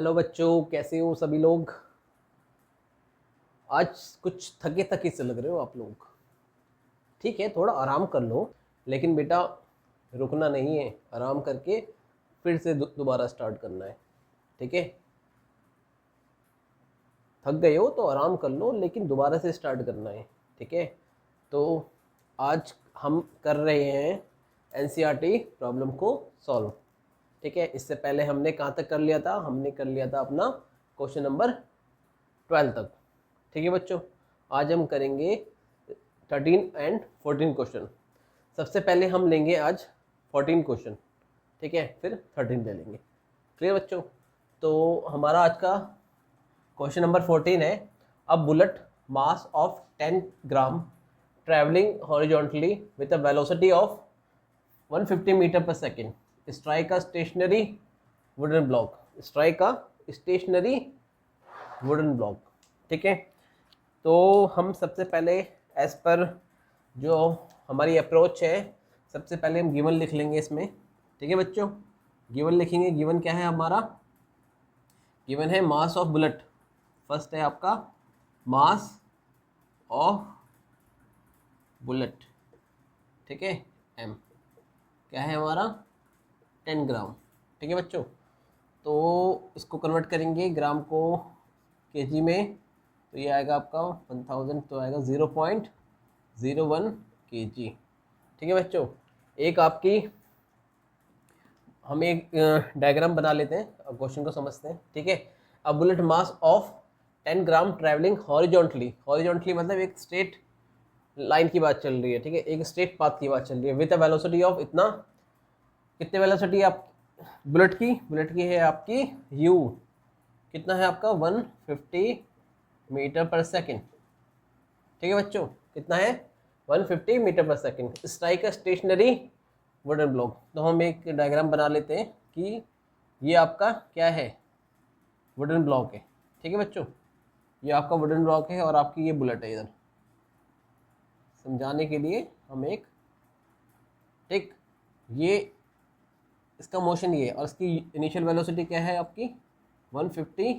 Hello बच्चों, कैसे हो सभी लोग। आज कुछ थके थके से लग रहे हो आप लोग। ठीक है, थोड़ा आराम कर लो, लेकिन बेटा रुकना नहीं है। आराम करके फिर से दोबारा स्टार्ट करना है। ठीक है, थक गए हो तो आराम कर लो, लेकिन दोबारा से स्टार्ट करना है। ठीक है, तो आज हम कर रहे हैं एनसीईआरटी प्रॉब्लम को सॉल्व। ठीक है, इससे पहले हमने कहाँ तक कर लिया था? हमने कर लिया था अपना क्वेश्चन नंबर 12 तक। ठीक है बच्चों, आज हम करेंगे 13 एंड 14 क्वेश्चन। सबसे पहले हम लेंगे आज 14 क्वेश्चन, ठीक है, फिर 13 ले लेंगे। क्लियर बच्चों? तो हमारा आज का क्वेश्चन नंबर 14 है, a bullet mass of 10 gram travelling horizontally with a velocity of 150 metre per second strike a stationary wooden block. Strike a stationary wooden block. ठीक है, तो हम सबसे पहले एज पर जो हमारी अप्रोच है, सबसे पहले हम गिवन लिख लेंगे इसमें। ठीक है बच्चों, गिवन लिखेंगे। गिवन क्या है हमारा? गिवन है मास ऑफ बुलेट। फर्स्ट है आपका मास ऑफ बुलेट। ठीक है, एम क्या है हमारा? 10 ग्राम। ठीक है बच्चों, तो इसको कन्वर्ट करेंगे ग्राम को केजी में, तो ये आएगा आपका 1000, तो आएगा 0.01 kg। ठीक है बच्चों, एक आपकी हम एक डायग्राम बना लेते हैं और क्वेश्चन को समझते हैं। ठीक है, अब bullet mass of 10 gram travelling horizontally. Horizontally मतलब एक स्ट्रेट लाइन की बात चल रही है। ठीक है, एक स्ट्रेट पाथ की बात चल रही है विद अ वेलोसिटी ऑफ इतना। कितने वेलोसिटी आप बुलेट की? बुलेट की है आपकी u, कितना है आपका? 150 मीटर पर सेकेंड। ठीक है बच्चों, कितना है? 150 metre per second. Strike stationery wooden block. तो हम एक डायग्राम बना लेते हैं कि ये आपका क्या है? वुडन ब्लॉक है। ठीक है बच्चों, ये आपका वुडन ब्लॉक है और आपकी ये बुलेट है। इधर समझाने के लिए हम एक, ठीक, ये इसका मोशन ये है और इसकी इनिशियल वेलोसिटी क्या है आपकी? 150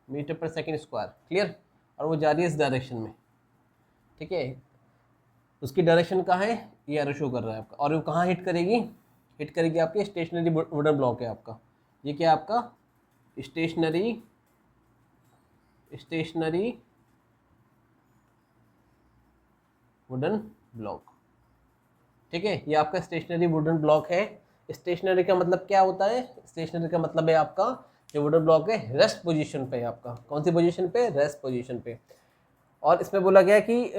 metre per second square. Clear? और वो जा रही है इस डायरेक्शन में। ठीक है, उसकी डायरेक्शन कहाँ है? ये एरो शो कर रहा है आपका। और वो कहाँ हिट करेगी? हिट करेगी आपकी स्टेशनरी वुडन ब्लॉक है आपका। ये क्या है आपका? Stationery wooden block. ठीक है, ये आपका स्टेशनरी वुडन ब्लॉक है। स्टेशनरी का मतलब क्या होता है? स्टेशनरी का मतलब है आपका जो वुडन ब्लॉक है रेस्ट पोजीशन पे है आपका। कौन सी पोजीशन पे? रेस्ट पोजीशन पे। और इसमें बोला गया कि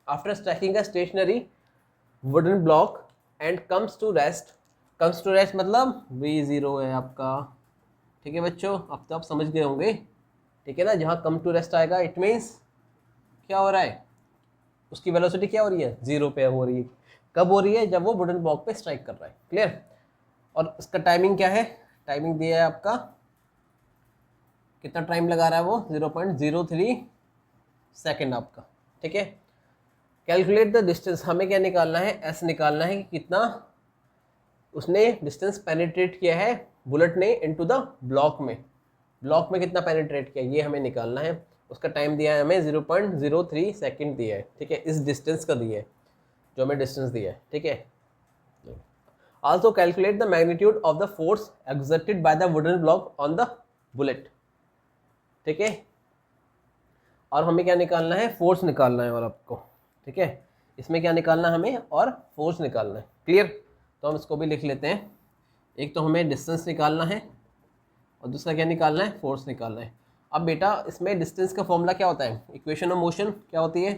after striking a stationary wooden block and comes to rest. Comes to rest मतलब V0 है आपका। ठीक है बच्चों, अब तो आप समझ गए होंगे। ठीक है ना, जहाँ कम टू रेस्ट आएगा इट मीन्स क्या हो रहा है? उसकी वेलोसिटी क्या हो रही है? 0 पे हो रही है। कब हो रही है? जब वो वुडन ब्लॉक पे स्ट्राइक कर रहा है। क्लियर? और इसका टाइमिंग क्या है? टाइमिंग दिया है आपका, कितना टाइम लगा रहा है वो? 0.03 सेकेंड आपका। ठीक है, कैलकुलेट द डिस्टेंस। हमें क्या निकालना है? एस निकालना है कि कितना उसने डिस्टेंस पेनिट्रेट किया है बुलेट ने इनटू द ब्लॉक में। ब्लॉक में कितना पेनिट्रेट किया ये हमें निकालना है। उसका टाइम दिया है हमें 0.03 सेकेंड दिया है। ठीक है, इस डिस्टेंस का दिया है, जो हमें डिस्टेंस दिया है। ठीक है, also calculate the magnitude of the force exerted by the wooden block on the bullet. ठीक है, और हमें क्या निकालना है? फोर्स निकालना है और आपको। ठीक है, इसमें क्या निकालना है हमें? और फोर्स निकालना है। क्लियर? तो हम इसको भी लिख लेते हैं। एक तो हमें डिस्टेंस निकालना है और दूसरा क्या निकालना है? फोर्स निकालना है। अब बेटा इसमें डिस्टेंस का फॉर्मूला क्या होता है? इक्वेशन ऑफ मोशन क्या होती है?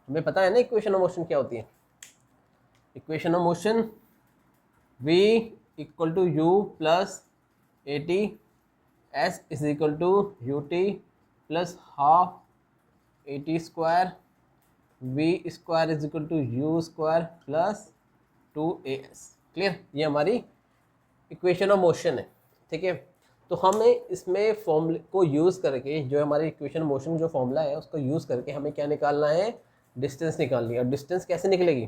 हमें पता है ना इक्वेशन ऑफ मोशन क्या होती है? Equation of motion v equal to U plus A T, S is equal to U T plus half A T square, V square is equal to U square plus 2as। Clear? ये हमारी equation of motion है। ठीक है, तो हमें इसमें फॉर्मूले को यूज़ करके, जो हमारी इक्वेशन मोशन जो फॉर्मूला है उसको यूज़ करके हमें क्या निकालना है? डिस्टेंस निकालनी है। और डिस्टेंस कैसे निकलेगी?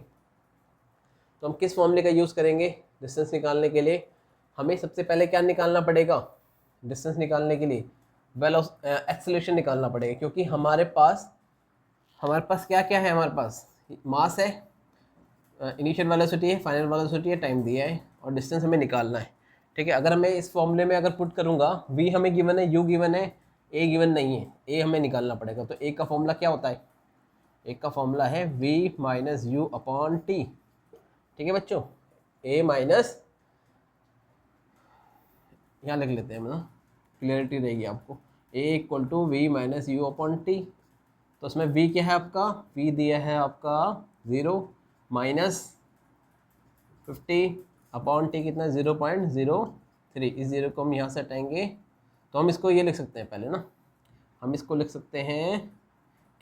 तो हम किस फॉर्मूले का यूज़ करेंगे डिस्टेंस निकालने के लिए? हमें सबसे पहले क्या निकालना पड़ेगा, डिस्टेंस निकालने के लिए एक्सेलरेशन निकालना पड़ेगा, क्योंकि हमारे पास क्या क्या है, हमारे पास मास है, इनिशियल वेलोसिटी है, फाइनल वेलोसिटी है, टाइम दिया है और डिस्टेंस हमें निकालना है। ठीक है, अगर मैं इस फॉर्मूले में अगर पुट करूँगा, v हमें गिवन है, u गिवन है, a गिवन नहीं है, a हमें निकालना पड़ेगा। तो a का फॉर्मूला क्या होता है, a का फॉर्मूला है v minus U upon T. ठीक है बच्चों, a माइनस, यहाँ लिख लेते हैं ना, क्लियरिटी रहेगी आपको, a equal to V minus U upon T. तो उसमें v क्या है आपका, v दिया है आपका 0 माइनस 50 अपॉन टी कितना 0.03। इस 0 को हम यहाँ से हटाएंगे तो हम इसको ये लिख सकते हैं पहले ना, हम इसको लिख सकते हैं,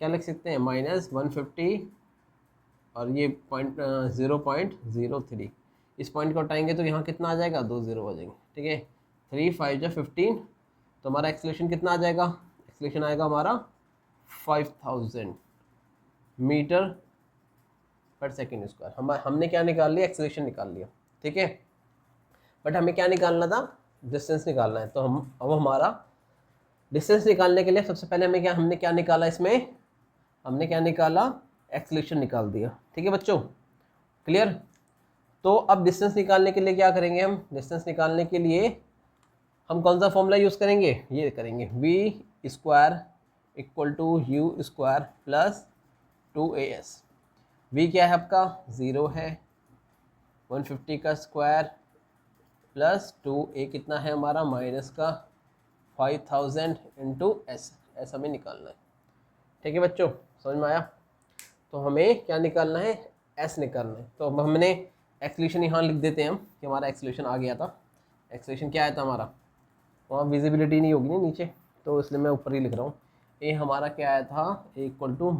क्या लिख सकते हैं, -150 और ये 0.03। इस पॉइंट को हटाएंगे तो यहाँ कितना आ जाएगा, 2 0 आ जाएंगे। ठीक है, 3 5 जा 15, तो हमारा एक्सेलरेशन कितना आ जाएगा, एक्सेलरेशन आएगा हमारा 5000 मीटर पर सेकेंड स्क्वायर। हमने क्या निकाल लिया, एक्सेलरेशन निकाल लिया। ठीक है, बट हमें क्या निकालना था, डिस्टेंस निकालना है। तो अब हमारा डिस्टेंस निकालने के लिए सबसे पहले हमने क्या निकाला, इसमें हमने क्या निकाला, एक्सेलरेशन निकाल दिया। ठीक है बच्चों, क्लियर। तो अब डिस्टेंस निकालने के लिए क्या करेंगे, हम डिस्टेंस निकालने के लिए हम कौन सा फॉर्मूला यूज़ करेंगे, ये करेंगे, v square equal to U square plus 2as। v क्या है आपका 0 है, 150 का स्क्वायर प्लस 2a कितना है हमारा माइनस का 5000 इंटू एस हमें निकालना है। ठीक है बच्चों, समझ में आया। तो हमें क्या निकालना है, s निकालना है। तो अब हमने एक्सेलरेशन यहाँ लिख देते हैं हम कि हमारा एक्सेलरेशन आ गया था। एक्सेलरेशन क्या आया था हमारा, वहाँ विजिबिलिटी नहीं होगी ना नीचे, तो इसलिए मैं ऊपर ही लिख रहा हूँ। ए हमारा क्या आया था, equal to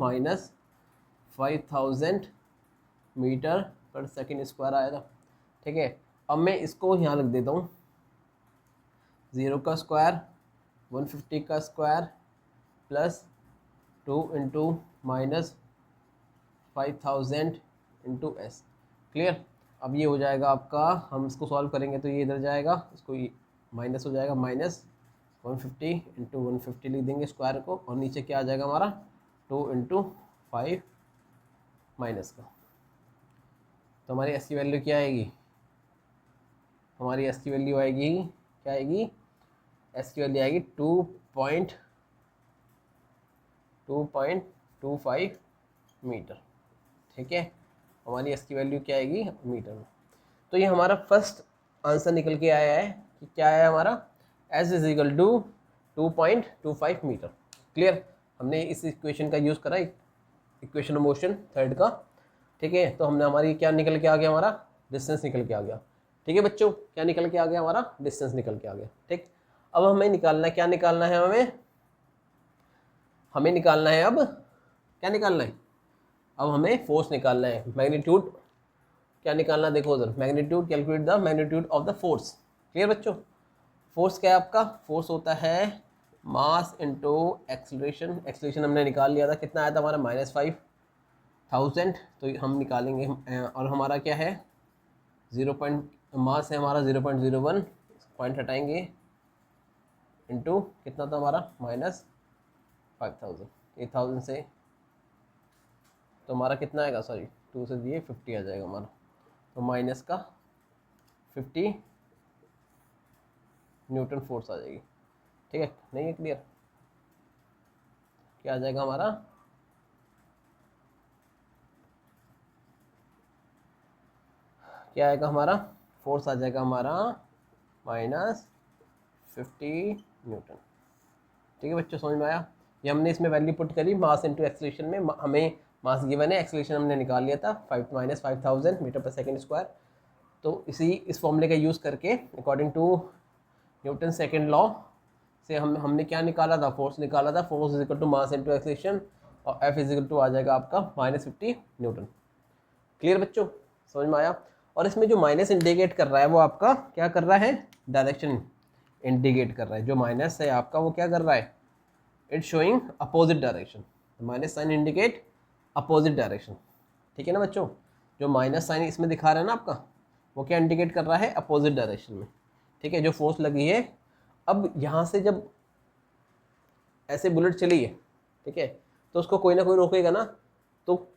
-5000 metre per second square आया था। ठीक है, अब मैं इसको यहाँ लिख देता हूँ, 0 का स्क्वायर 150 का square plus 2 into -5000 into S. Clear. अब ये हो जाएगा आपका, हम इसको सॉल्व करेंगे तो ये इधर जाएगा, इसको माइनस हो जाएगा, -150 इंटू 150 लिख देंगे स्क्वायर को, और नीचे क्या आ जाएगा हमारा 2 इंटू 5 माइनस का। तो हमारी एस की वैल्यू क्या आएगी, हमारी एस की वैल्यू आएगी, क्या आएगी, एस की वैल्यू आएगी 2.25 मीटर। ठीक है, हमारी एस की वैल्यू क्या आएगी मीटर में। तो ये हमारा फर्स्ट आंसर निकल के आया है कि क्या है हमारा, एस इज इक्वल टू 2.25 मीटर। क्लियर, हमने इस इक्वेशन का यूज़ करा, इक्वेशन ऑफ मोशन थर्ड का। ठीक है, तो हमने हमारी क्या निकल के आ गया, हमारा डिस्टेंस निकल के आ गया। ठीक है बच्चों, क्या निकल के आ गया, हमारा डिस्टेंस निकल के आ गया। ठीक, अब हमें निकालना है, क्या निकालना है, हमें निकालना है, अब क्या निकालना है, अब हमें फोर्स निकालना है, मैग्नीट्यूड क्या निकालना, देखो उधर, magnitude, calculate the magnitude of the force. Clear बच्चों, फोर्स क्या है आपका, फोर्स होता है मास इनटू एक्सेलरेशन। एक्सेलरेशन हमने निकाल लिया था, कितना आया था हमारा -5000। तो हम निकालेंगे, और हमारा क्या है 0. मास है हमारा 0.01, पॉइंट हटाएंगे, इंटू कितना था हमारा -5000, 8000 से तो हमारा कितना आएगा, सॉरी 2 से दिए 50 आ जाएगा हमारा, तो माइनस का 50 न्यूटन फोर्स आ जाएगी। ठीक है, नहीं है क्लियर, क्या आ जाएगा हमारा, क्या आएगा हमारा, फोर्स आ जाएगा हमारा -50 न्यूटन। ठीक है बच्चों, समझ में आया। ये हमने इसमें वैल्यू पुट करी मास इनटू एक्सेलरेशन में, हमें मास गिवन है, एक्सेलरेशन हमने निकाल लिया था 5000 मीटर पर सेकेंड स्क्वायर। तो इस फॉर्मूले का यूज़ करके according to Newton second law से हमने क्या निकाला था, फोर्स निकाला था। Force is equal to mass into acceleration, और एफ इज इक्वल टू आ जाएगा आपका -50 न्यूटन। क्लियर बच्चों, समझ में आया। और इसमें जो माइनस इंडिकेट कर रहा है वो आपका क्या कर रहा है, डायरेक्शन इंडिकेट कर रहा है। जो माइनस है आपका वो क्या कर रहा है, it's showing opposite direction. Minus sign indicate opposite direction. ठीक है ना बच्चों, जो माइनस साइन इसमें दिखा रहा है ना आपका, वो क्या इंडिकेट कर रहा है, अपोजिट डायरेक्शन में। ठीक है, जो फोर्स लगी है। अब यहाँ से जब ऐसे बुलेट चली है, ठीक है, तो उसको कोई ना कोई रोकेगा ना, तो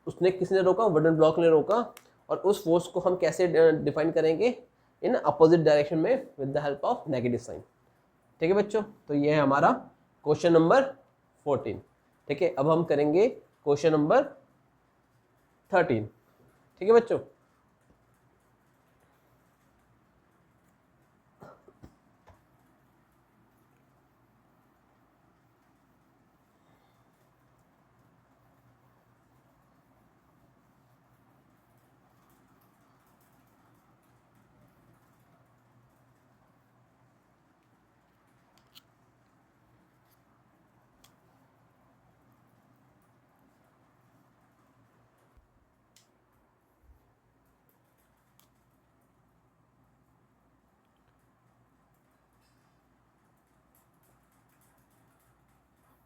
उसने किसने रोका, वुडन ब्लॉक ने रोका। और उस फोर्स को हम कैसे डिफाइन करेंगे, इन अपोजिट डायरेक्शन में with the help of negative sign. ठीक है बच्चों, तो ये है हमारा क्वेश्चन नंबर 14। ठीक है, अब हम करेंगे क्वेश्चन नंबर 13। ठीक है बच्चों,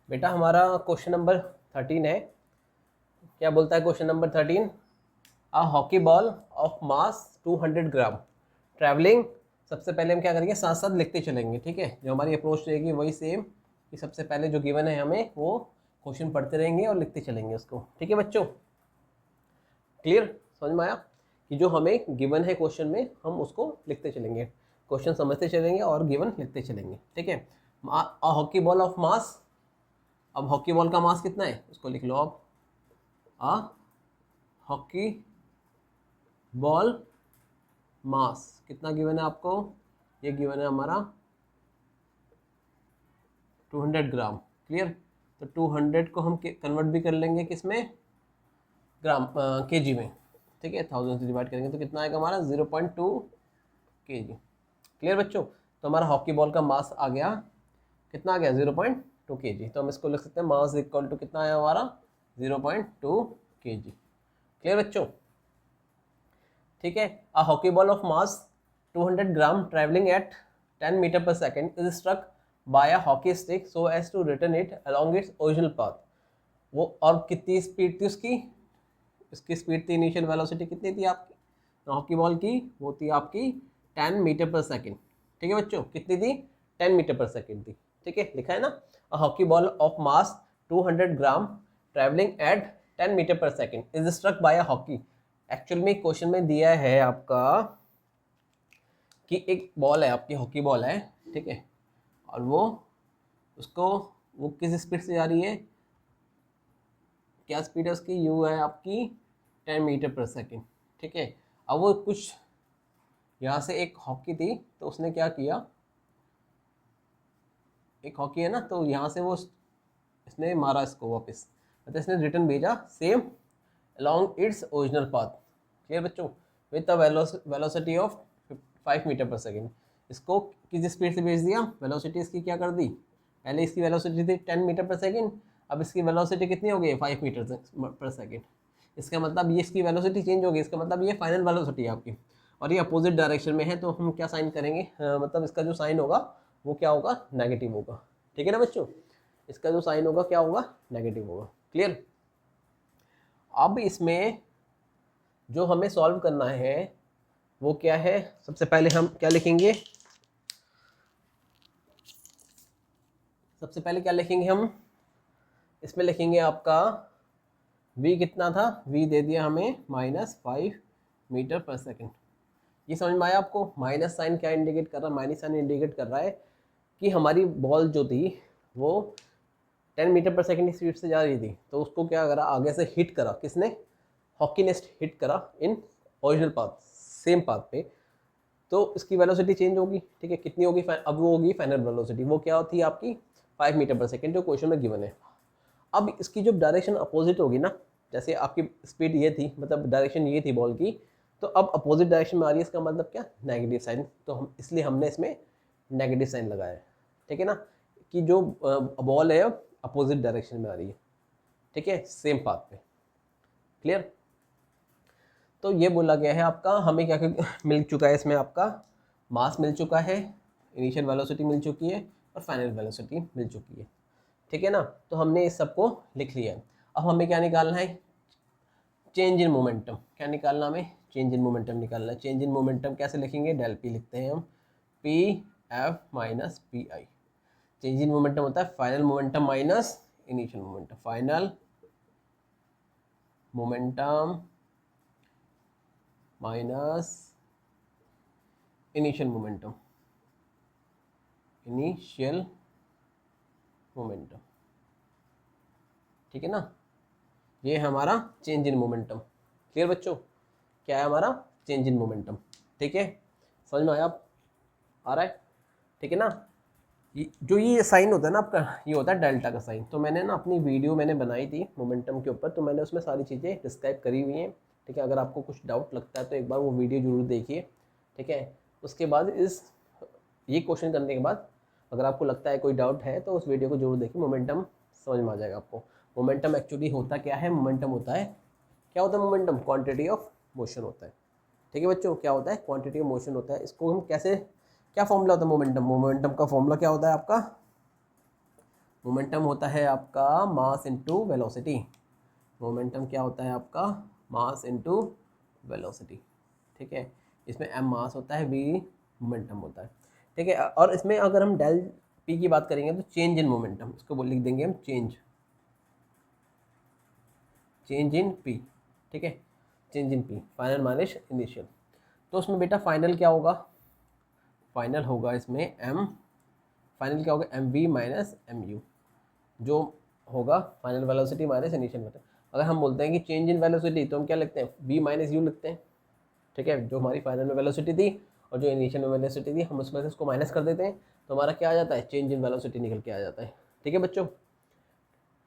बेटा हमारा क्वेश्चन नंबर 13 है। क्या बोलता है question number 13? A hockey ball of mass 200 gram travelling. सबसे पहले हम क्या करेंगे, साथ साथ लिखते चलेंगे। ठीक है, जो हमारी अप्रोच रहेगी वही सेम, कि सबसे पहले जो गिवन है हमें वो क्वेश्चन पढ़ते रहेंगे और लिखते चलेंगे उसको। ठीक है बच्चों, क्लियर, समझ में आया कि जो हमें गिवन है क्वेश्चन में हम उसको लिखते चलेंगे, क्वेश्चन समझते चलेंगे और गिवन लिखते चलेंगे। ठीक है, अ हॉकी बॉल ऑफ मास, अब हॉकी बॉल का मास कितना है उसको लिख लो आप। अ हॉकी बॉल मास कितना गिवन है आपको, ये गिवन है हमारा 200 ग्राम। क्लियर, तो 200 को हम कन्वर्ट भी कर लेंगे किस में, ग्राम केजी में। ठीक है, 1000 से डिवाइड करेंगे तो कितना आएगा हमारा 0.2 केजी। क्लियर बच्चों, तो हमारा हॉकी बॉल का मास आ गया, कितना आ गया 0.2 केजी। तो हम इसको लिख सकते हैं मास इक्वल टू कितना आया हमारा 0.2 केजी। क्लियर बच्चों, ठीक है। A hockey ball of mass 200 gram travelling at 10 metre per second is struck by a hockey stick so as to return it along its original path. वो और कितनी speed थी उसकी, इसकी स्पीड थी, इनिशियल वेलोसिटी कितनी थी आपकी हॉकी बॉल की, वो थी आपकी 10 मीटर पर सेकेंड। ठीक है बच्चों, कितनी थी 10 मीटर पर सेकेंड थी। ठीक है, लिखा है ना, a hockey ball of mass 200 gram travelling at 10 metre per second is struck by a hockey. Actual में क्वेश्चन में दिया है आपका कि एक बॉल है आपकी, हॉकी बॉल है, ठीक है, और वो उसको वो किस स्पीड से जा रही है, क्या स्पीड है उसकी, यू है आपकी 10 मीटर पर सेकेंड। ठीक है, अब वो कुछ यहाँ से एक हॉकी थी तो उसने क्या किया, एक हॉकी है ना, तो यहाँ से वो इसने मारा इसको वापस, मतलब इसने रिटर्न भेजा same along it's original path. Clear बच्चों, with velocity of 5 metre per second. इसको किस स्पीड से भेज दिया, वेलोसिटी इसकी क्या कर दी, पहले इसकी वेलोसिटी थी 10 मीटर पर सेकेंड, अब इसकी वेलोसिटी कितनी हो गई 5 मीटर पर सेकेंड। इसका मतलब ये इसकी वेलोसिटी चेंज होगी, इसका मतलब ये फाइनल वेलोसिटी है आपकी, और ये अपोजिट डायरेक्शन में है, तो हम क्या साइन करेंगे, मतलब इसका जो साइन होगा वो क्या होगा, नेगेटिव होगा। ठीक है ना बच्चों, इसका जो साइन होगा क्या होगा, नेगेटिव होगा। क्लियर, अब इसमें जो हमें सॉल्व करना है वो क्या है, सबसे पहले हम क्या लिखेंगे, सबसे पहले क्या लिखेंगे हम, इसमें लिखेंगे आपका v कितना था, v दे दिया हमें -5 मीटर पर सेकेंड। ये समझ में आया आपको, माइनस साइन क्या इंडिकेट कर रहा है, माइनस साइन इंडिकेट कर रहा है कि हमारी बॉल जो थी वो 10 मीटर पर सेकेंड की स्पीड से जा रही थी, तो उसको क्या करा, आगे से हिट करा, किसने, हॉकी ने हिट करा in original path, same path पे, तो इसकी वेलोसिटी चेंज होगी। ठीक है, कितनी होगी, अब वो होगी फाइनल वेलोसिटी, वो क्या थी आपकी 5 मीटर पर सेकेंड, जो क्वेश्चन में गिवन है। अब इसकी जो डायरेक्शन अपोजिट होगी ना, जैसे आपकी स्पीड ये थी, मतलब डायरेक्शन ये थी बॉल की, तो अब अपोजिट डायरेक्शन में आ रही है, इसका मतलब क्या, नेगेटिव साइन, तो हम इसलिए हमने इसमें नेगेटिव साइन लगाया है। ठीक है ना, कि जो बॉल है अपोजिट डायरेक्शन में आ रही है, ठीक है, सेम पाथ पे। क्लियर, तो ये बोला गया है आपका, हमें क्या क्या मिल चुका है इसमें, आपका मास मिल चुका है, इनिशियल वेलोसिटी मिल चुकी है और फाइनल वेलोसिटी मिल चुकी है। ठीक है ना, तो हमने इस सबको लिख लिया है। अब हमें क्या निकालना है, चेंज इन मोमेंटम। क्या निकालना हमें, चेंज इन मोमेंटम निकालना है। चेंज इन मोमेंटम कैसे लिखेंगे, डेल पी लिखते हैं हम, P F minus P I. Change in momentum होता है final momentum minus initial momentum, final momentum minus initial momentum, initial momentum, ठीक है ना। ये है हमारा चेंज इन मोमेंटम। क्लियर बच्चों, क्या है हमारा चेंज इन मोमेंटम, ठीक है, समझ में आया आप, आ रहा है, ठीक है ना। जो ये साइन होता है ना आपका, ये होता है डेल्टा का साइन। तो मैंने ना अपनी वीडियो मैंने बनाई थी मोमेंटम के ऊपर, तो मैंने उसमें सारी चीज़ें डिस्क्राइब करी हुई हैं, ठीक है। अगर आपको कुछ डाउट लगता है तो एक बार वो वीडियो जरूर देखिए, ठीक है। उसके बाद ये क्वेश्चन करने के बाद अगर आपको लगता है कोई डाउट है तो उस वीडियो को जरूर देखिए, मोमेंटम समझ में आ जाएगा आपको। मोमेंटम एक्चुअली होता क्या है, मोमेंटम होता है, क्या होता है मोमेंटम, क्वांटिटी ऑफ मोशन होता है, ठीक है बच्चों। क्या होता है, क्वांटिटी ऑफ मोशन होता है। इसको हम कैसे, क्या फॉर्मूला होता है मोमेंटम, मोमेंटम का फॉर्मूला क्या होता है आपका, मोमेंटम होता है आपका मास इनटू वेलोसिटी। मोमेंटम क्या होता है आपका, मास इनटू वेलोसिटी, ठीक है। इसमें m मास होता है, v मोमेंटम होता है, ठीक है। और इसमें अगर हम डेल p की बात करेंगे तो चेंज इन मोमेंटम, इसको बोल लिख देंगे हम चेंज इन p, ठीक है, change in p, final minus initial. तो उसमें बेटा फाइनल क्या होगा, फाइनल होगा इसमें m, फाइनल क्या होगा M V minus M U, जो होगा final velocity minus initial velocity. अगर हम बोलते हैं कि चेंज इन वेलोसिटी तो हम क्या लिखते हैं, v माइनस यू लिखते हैं, ठीक है। जो हमारी फाइनल में वेलोसिटी थी और जो इनिशियल में वेलोसिटी थी, हम उसमें से उसको माइनस कर देते हैं तो हमारा क्या आ जाता है, चेंज इन वेलोसिटी निकल के आ जाता है, ठीक है बच्चों।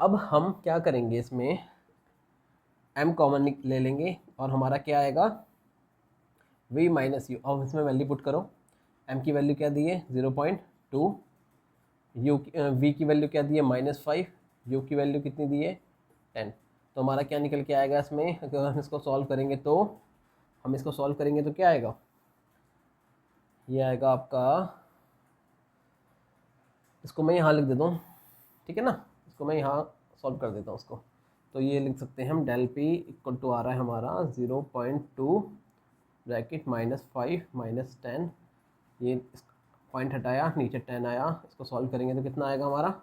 अब हम क्या करेंगे, इसमें m कॉमन ले लेंगे और हमारा क्या आएगा, v माइनस यू। अब इसमें वैल्यू पुट करो, m की वैल्यू क्या दी है 0.2, यू v की वैल्यू क्या दी है -5, u की वैल्यू कितनी दी है 10। तो हमारा क्या निकल के आएगा इसमें, अगर हम इसको सॉल्व करेंगे तो, हम इसको सॉल्व करेंगे तो क्या आएगा, ये आएगा आपका, इसको मैं यहाँ लिख देता हूँ, ठीक है ना, इसको मैं यहाँ सॉल्व कर देता हूँ उसको। तो ये लिख सकते हैं हम डेल पी इक्वल टू आ रहा है हमारा 0.2 ब्रैकेट -5 -10, ये पॉइंट हटाया नीचे 10 आया, इसको सॉल्व करेंगे तो कितना आएगा हमारा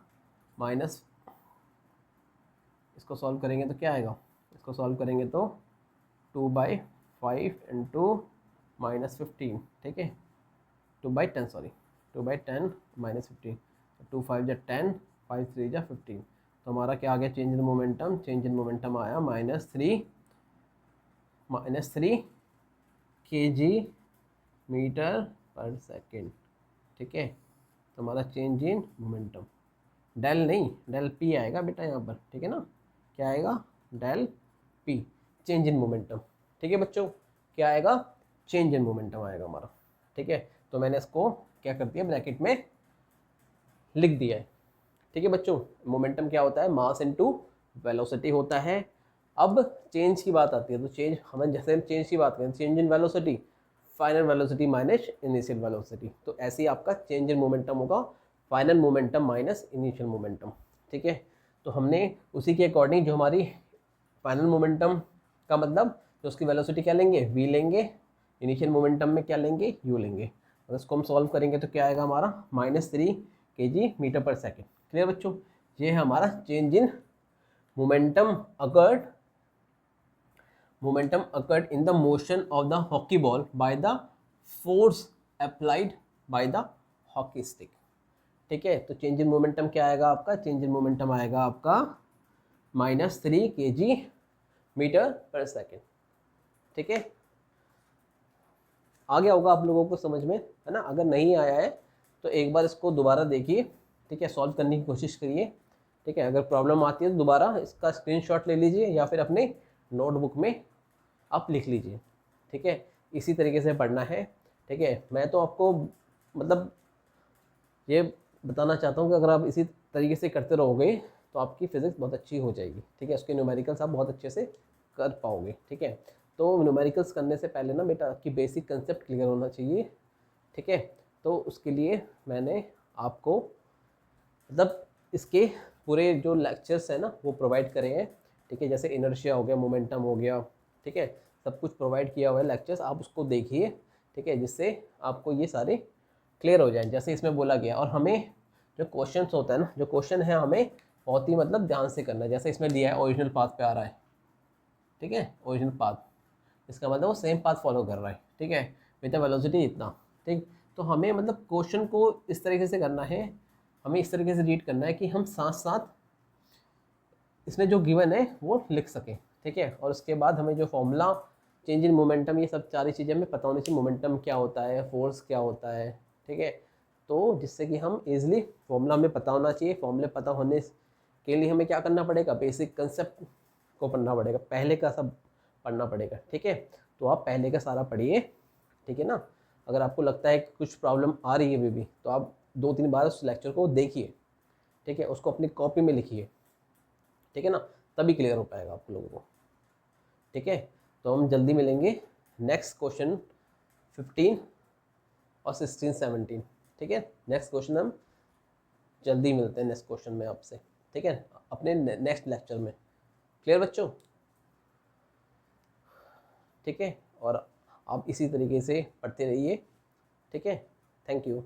माइनस, इसको सॉल्व करेंगे तो क्या आएगा, इसको सॉल्व करेंगे तो 2/5 इंटू -15, ठीक है, 2/10 सॉरी 2/10 -15, 2 5 जा 10, 5 3 जा 15। तो हमारा क्या आ गया, change in momentum, change in momentum आया -3 kg मीटर पर सेकेंड, ठीक है। तो हमारा चेंज इन मोमेंटम, डेल नहीं डेल पी आएगा बेटा यहाँ पर, ठीक है ना, क्या आएगा del P, change in momentum, ठीक है बच्चों, क्या आएगा चेंज इन मोमेंटम आएगा हमारा, ठीक है। तो मैंने इसको क्या कर दिया, ब्रैकेट में लिख दिया है, ठीक है बच्चों। मोमेंटम क्या होता है, मास इनटू वेलोसिटी होता है। अब चेंज की बात आती है, तो चेंज हमें जैसे हम चेंज की बात करें, change in velocity, final velocity minus initial velocity, तो ऐसे ही आपका चेंज इन मोमेंटम होगा, final momentum minus initial momentum, ठीक है। तो हमने उसी के अकॉर्डिंग जो हमारी फाइनल मोमेंटम का मतलब, जो उसकी वेलोसिटी क्या लेंगे, v लेंगे, इनिशियल मोमेंटम में क्या लेंगे, u लेंगे। अगर इसको हम सॉल्व करेंगे तो क्या आएगा हमारा -3 kg metre per second. Clear बच्चों, ये है हमारा change in momentum occurred in the motion of the hockey ball by the force applied by the hockey stick, ठीक है। तो चेंज इन मोमेंटम क्या आएगा आपका, चेंज इन मोमेंटम आएगा आपका -3 kg मीटर पर सेकेंड, ठीक है। आ गया होगा आप लोगों को समझ में, है ना। अगर नहीं आया है तो एक बार इसको दोबारा देखिए, ठीक है, सॉल्व करने की कोशिश करिए, ठीक है। अगर प्रॉब्लम आती है तो दोबारा इसका स्क्रीनशॉट ले लीजिए या फिर अपने नोटबुक में आप लिख लीजिए, ठीक है। इसी तरीके से पढ़ना है, ठीक है। मैं तो आपको मतलब ये बताना चाहता हूँ कि अगर आप इसी तरीके से करते रहोगे तो आपकी फिज़िक्स बहुत अच्छी हो जाएगी, ठीक है। उसके न्यूमेरिकल्स आप बहुत अच्छे से कर पाओगे, ठीक है। तो न्यूमेरिकल्स करने से पहले ना बेटा आपकी बेसिक कंसेप्ट क्लियर होना चाहिए, ठीक है। तो उसके लिए मैंने आपको मतलब इसके पूरे जो लेक्चर्स हैं ना वो प्रोवाइड करे हैं, ठीक है। जैसे इनर्शिया हो गया, मोमेंटम हो गया, ठीक है, सब कुछ प्रोवाइड किया हुआ है लेक्चर्स, आप उसको देखिए, ठीक है, जिससे आपको ये सारे क्लियर हो जाए, जैसे इसमें बोला गया। और हमें जो क्वेश्चन होता है ना, जो क्वेश्चन है हमें बहुत ही मतलब ध्यान से करना है। जैसे इसमें दिया है ओरिजिनल पाथ पे आ रहा है, ठीक है, ओरिजिनल पाथ, इसका मतलब वो सेम पाथ फॉलो कर रहा है, ठीक है, विद वेलोसिटी इतना, ठीक। तो हमें मतलब क्वेश्चन को इस तरीके से करना है, हमें इस तरीके से रीड करना है कि हम साथ साथ इसमें जो गिवन है वो लिख सकें, ठीक है। और उसके बाद हमें जो फॉर्मूला, चेंज इन मोमेंटम, ये सब सारी चीज़ें हमें पता होनी चाहिए। मोमेंटम क्या होता है, फोर्स क्या होता है, ठीक है। तो जिससे कि हम इजीली फॉर्मूला हमें पता होना चाहिए। फॉर्मूले पता होने के लिए हमें क्या करना पड़ेगा, बेसिक कंसेप्ट को पढ़ना पड़ेगा, पहले का सब पढ़ना पड़ेगा, ठीक है। तो आप पहले का सारा पढ़िए, ठीक है ना। अगर आपको लगता है कि कुछ प्रॉब्लम आ रही है अभी भी, तो आप 2-3 बार उस लेक्चर को देखिए, ठीक है, उसको अपनी कॉपी में लिखिए, ठीक है ना, तभी क्लियर हो पाएगा आप लोगों को, ठीक है। तो हम जल्दी मिलेंगे नेक्स्ट क्वेश्चन 15 और 16, 17, ठीक है। नेक्स्ट क्वेश्चन हम जल्दी मिलते हैं नेक्स्ट क्वेश्चन में आपसे, ठीक है, अपने नेक्स्ट लेक्चर में। क्लियर बच्चों, ठीक है। और आप इसी तरीके से पढ़ते रहिए, ठीक है। Thank you.